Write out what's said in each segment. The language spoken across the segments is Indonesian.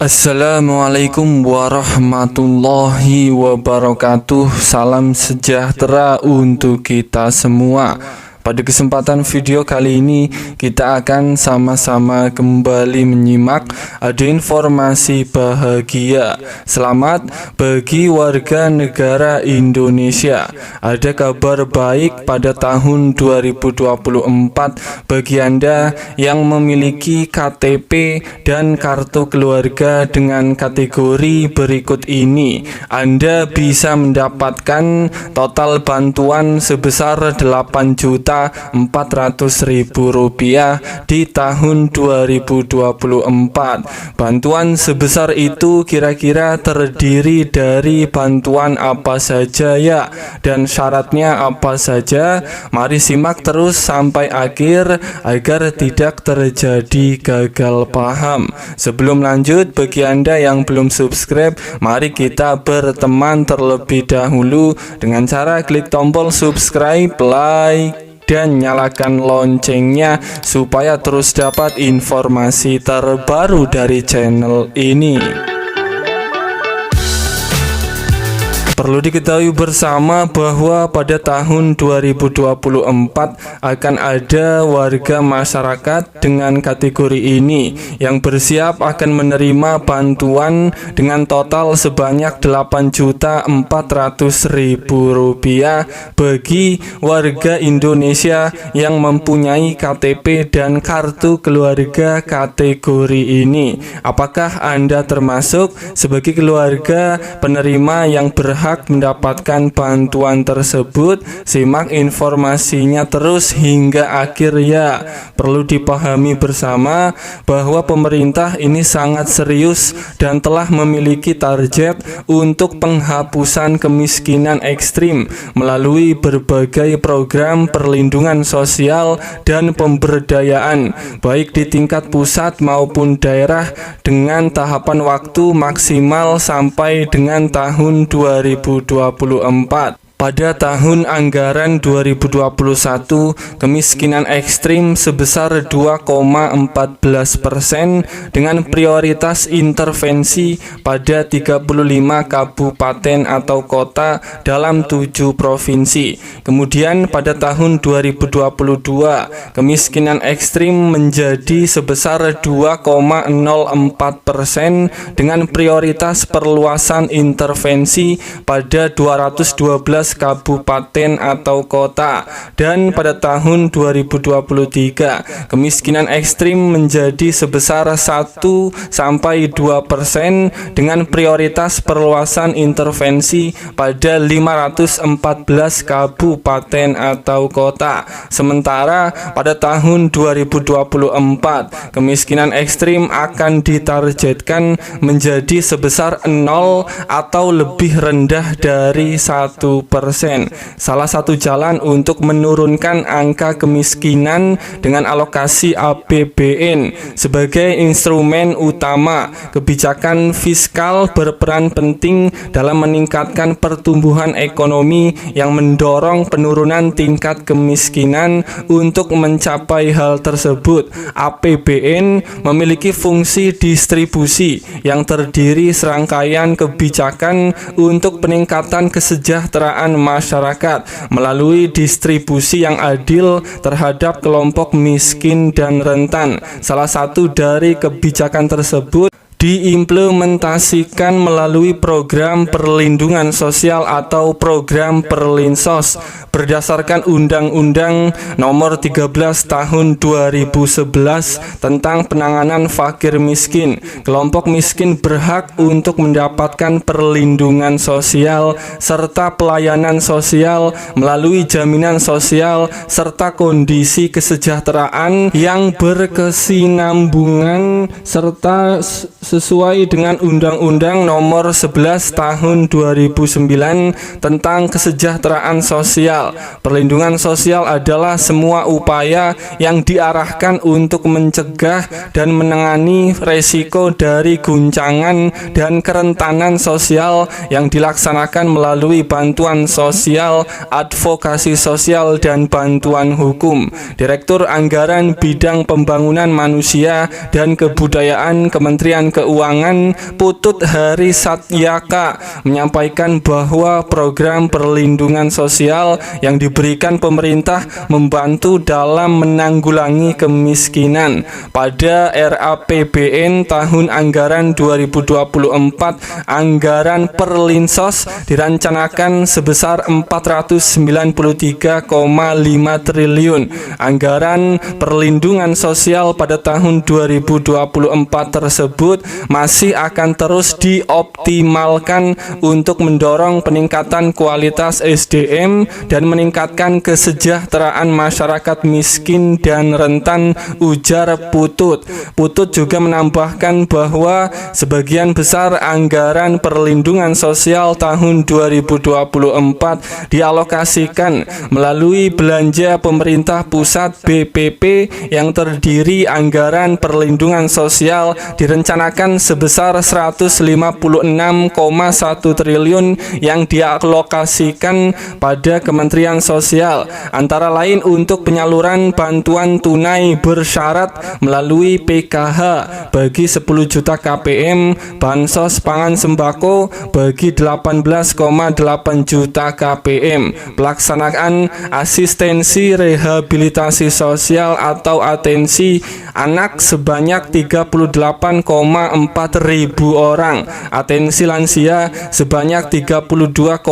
Assalamualaikum warahmatullahi wabarakatuh. Salam sejahtera untuk kita semua. Pada kesempatan video kali ini kita akan sama-sama kembali menyimak ada informasi bahagia. Selamat bagi warga negara Indonesia. Ada kabar baik pada tahun 2024 bagi Anda yang memiliki KTP dan kartu keluarga dengan kategori berikut ini. Anda bisa mendapatkan total bantuan sebesar 8.400.000 rupiah di tahun 2024. Bantuan sebesar itu kira-kira terdiri dari bantuan apa saja ya, dan syaratnya apa saja? Mari simak terus sampai akhir agar tidak terjadi gagal paham. Sebelum lanjut, bagi Anda yang belum subscribe, mari kita berteman terlebih dahulu dengan cara klik tombol subscribe, like, dan nyalakan loncengnya supaya terus dapat informasi terbaru dari channel ini. Perlu diketahui bersama bahwa pada tahun 2024 akan ada warga masyarakat dengan kategori ini yang bersiap akan menerima bantuan dengan total sebanyak 8.400.000 rupiah bagi warga Indonesia yang mempunyai KTP dan kartu keluarga kategori ini. Apakah Anda termasuk sebagai keluarga penerima yang berhak mendapatkan bantuan tersebut? Simak informasinya terus hingga akhir ya. Perlu dipahami bersama bahwa pemerintah ini sangat serius dan telah memiliki target untuk penghapusan kemiskinan ekstrim melalui berbagai program perlindungan sosial dan pemberdayaan baik di tingkat pusat maupun daerah dengan tahapan waktu maksimal sampai dengan tahun 2024. Pada tahun anggaran 2021, kemiskinan ekstrim sebesar 2,14% dengan prioritas intervensi pada 35 kabupaten atau kota dalam 7 provinsi. Kemudian pada tahun 2022, kemiskinan ekstrim menjadi sebesar 2,04% dengan prioritas perluasan intervensi pada 212 kabupaten atau kota. Dan pada tahun 2023, kemiskinan ekstrim menjadi sebesar 1-2% dengan prioritas perluasan intervensi pada 514 kabupaten atau kota. Sementara pada tahun 2024, kemiskinan ekstrim akan ditargetkan menjadi sebesar 0 atau lebih rendah dari 1%. Salah satu jalan untuk menurunkan angka kemiskinan dengan alokasi APBN sebagai instrumen utama. Kebijakan fiskal berperan penting dalam meningkatkan pertumbuhan ekonomi yang mendorong penurunan tingkat kemiskinan. Untuk mencapai hal tersebut, APBN memiliki fungsi distribusi yang terdiri serangkaian kebijakan untuk peningkatan kesejahteraan masyarakat melalui distribusi yang adil terhadap kelompok miskin dan rentan. Salah satu dari kebijakan tersebut diimplementasikan melalui program perlindungan sosial atau program Perlinsos berdasarkan Undang-Undang Nomor 13 Tahun 2011 tentang penanganan fakir miskin. Kelompok miskin berhak untuk mendapatkan perlindungan sosial serta pelayanan sosial melalui jaminan sosial serta kondisi kesejahteraan yang berkesinambungan serta sesuai dengan Undang-Undang Nomor 11 Tahun 2009 tentang kesejahteraan sosial. Perlindungan sosial adalah semua upaya yang diarahkan untuk mencegah dan menangani resiko dari guncangan dan kerentanan sosial yang dilaksanakan melalui bantuan sosial, advokasi sosial, dan bantuan hukum. Direktur Anggaran Bidang Pembangunan Manusia dan Kebudayaan Kementerian Keuangan Putut Hari Satyaka menyampaikan bahwa program perlindungan sosial yang diberikan pemerintah membantu dalam menanggulangi kemiskinan. Pada RAPBN tahun anggaran 2024, anggaran Perlinsos direncanakan sebesar 493,5 triliun. Anggaran perlindungan sosial pada tahun 2024 tersebut masih akan terus dioptimalkan untuk mendorong peningkatan kualitas SDM dan meningkatkan kesejahteraan masyarakat miskin dan rentan, ujar Putut. Putut juga menambahkan bahwa sebagian besar anggaran perlindungan sosial tahun 2024 dialokasikan melalui belanja pemerintah pusat BPP yang terdiri anggaran perlindungan sosial direncanakan sebesar 156,1 triliun yang dialokasikan pada Kementerian Sosial, antara lain untuk penyaluran bantuan tunai bersyarat melalui PKH bagi 10 juta KPM, bansos pangan sembako bagi 18,8 juta KPM, pelaksanaan asistensi rehabilitasi sosial atau atensi anak sebanyak 38,4 ribu orang, atensi lansia sebanyak 32,6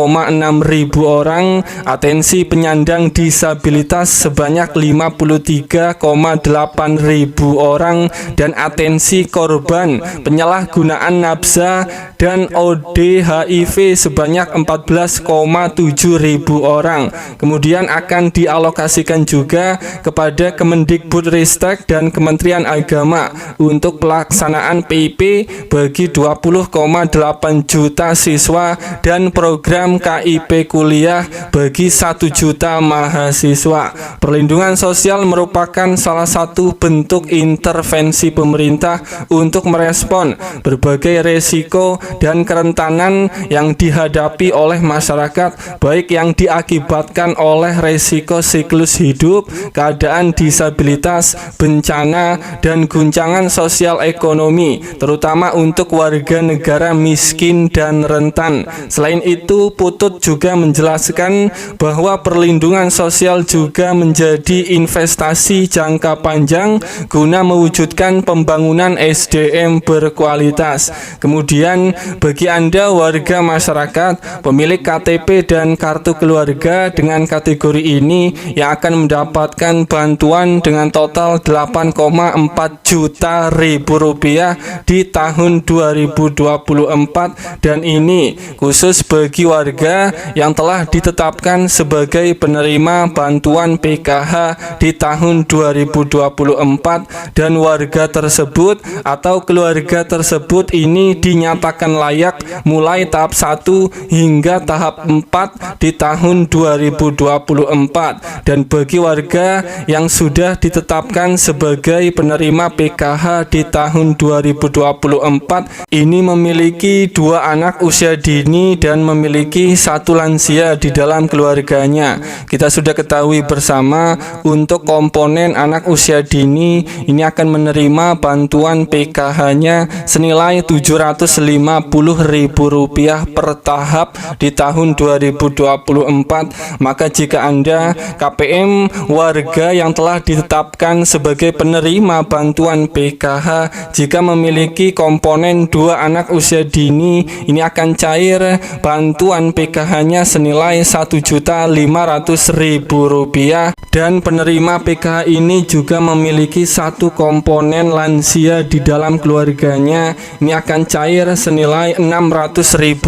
ribu orang, atensi penyandang disabilitas sebanyak 53,8 ribu orang, dan atensi korban penyalahgunaan nafsa dan ODHIV sebanyak 14,7 ribu orang. Kemudian akan dialokasikan juga kepada Kemendikbudristek dan Kementerian Agama untuk pelaksanaan PIP bagi 20,8 juta siswa dan program KIP kuliah bagi 1 juta mahasiswa. Perlindungan sosial merupakan salah satu bentuk intervensi pemerintah untuk merespon berbagai resiko dan kerentanan yang dihadapi oleh masyarakat, baik yang diakibatkan oleh resiko siklus hidup, keadaan disabilitas, bencana, dan guncangan sosial ekonomi, terutama untuk warga negara miskin dan rentan. Selain itu, Putut juga menjelaskan bahwa perlindungan sosial juga menjadi investasi jangka panjang guna mewujudkan pembangunan SDM berkualitas. Kemudian, bagi Anda warga masyarakat, pemilik KTP dan kartu keluarga dengan kategori ini yang akan mendapatkan bantuan dengan total 8,4 juta rupiah di tahun 2024, dan ini khusus bagi warga yang telah ditetapkan sebagai penerima bantuan PKH di tahun 2024 dan warga tersebut atau keluarga tersebut ini dinyatakan layak mulai tahap 1 hingga tahap 4 di tahun 2024. Dan bagi warga yang sudah ditetapkan sebagai penerima PKH di tahun 2024 ini memiliki 2 anak usia dini dan memiliki 1 lansia di dalam keluarganya. Kita sudah ketahui bersama untuk komponen anak usia dini ini akan menerima bantuan PKH-nya senilai Rp750.000 per tahap di tahun 2024. Maka jika Anda KPM warga yang telah ditetapkan sebagai penerima bantuan PKH, jika memiliki komponen 2 anak usia dini, ini akan cair bantuan PKH-nya senilai Rp1.500.000, dan penerima PKH ini juga memiliki 1 komponen lansia di dalam keluarganya, ini akan cair senilai Rp600.000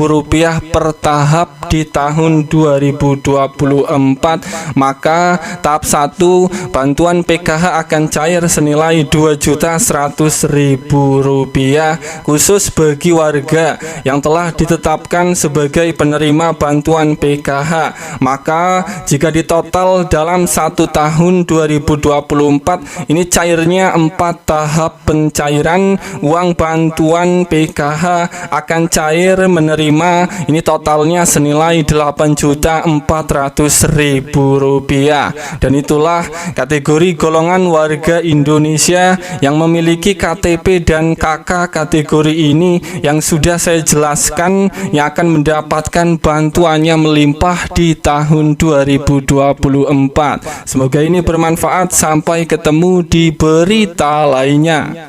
per tahap di tahun 2024. Maka tahap 1 bantuan PKH akan cair senilai Rp2.100.000 khusus bagi warga yang telah ditetapkan sebagai penerima bantuan PKH. Maka jika ditotal dalam 1 tahun 2024 ini cairnya 4 tahap pencairan uang bantuan PKH akan cair menerima ini totalnya senilai Rp8.400.000. Dan itulah kategori golongan warga Indonesia yang memiliki KTP dan KK kakak kategori ini yang sudah saya jelaskan yang akan mendapatkan bantuannya melimpah di tahun 2024. Semoga ini bermanfaat. Sampai ketemu di berita lainnya.